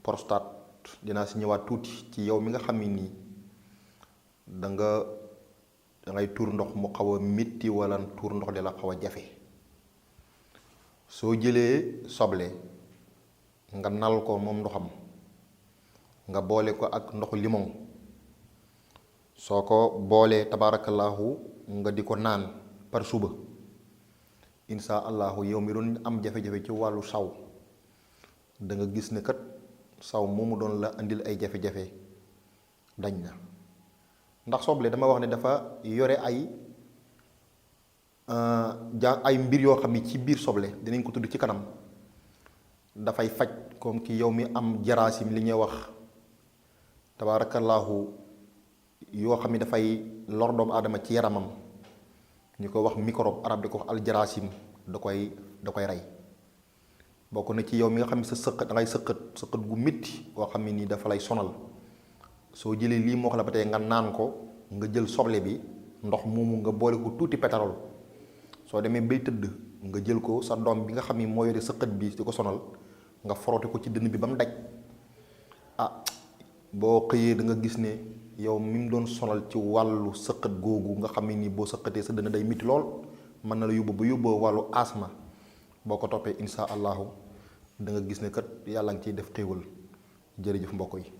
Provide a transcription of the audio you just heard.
prostate dinaa si ñëwaat tuuti ci yow mi nga xam ni da ngay tuur ndox mu xaw a mitti wala tuur ndox di la xaw a jafe soo jëlee soble nga nal ko moom ndoxam nga boole ko ak ndoxu limon soo ko boolee tabaarakallaahu nga di ko naan par suba insha allahu yow mi doon am jafe-jafe ci wàllu saw da nga gis ne kat saw moomu doon la andil ay jafe-jafe dañ na ndax soble dama wax ne dafa yore ay mbir yoo xam ne ci biir soble dinañ ko tudd ci kanam dafay faj comme ki yow mi am jaraasim li ñuy wax tabaarakallaahu yoo xam ne dafay lor doomu aadama ci yaramam ñu ko wax microbe arab di ko wax aljaraasim da koy rey bokk na ci yow mi nga xam ne sa sëqët da ngay sëqët gu métti boo xam ne nii dafa lay sonal soo jëlee lii moo xam la ba tey nga naan ko nga jël soble bi ndox moomu nga boole ko tuuti pétrole soo demee bay tëdd nga jël ko sa doom bi nga xam ni moo yore sëqët bi di ko sonal nga forote ko ci dënn bi ba mu daj boo xëyee da nga gis ne yow mi mu doon sonal ci wàllu sëqët googu nga xam ne nii boo sëqatee sa dënn day métti lool mën na la yóbboo wàllu asma boo ko toppee insha allahu da nga gis ne kat yàlla ngi ciy def xéewal jërëjëf mbokk yi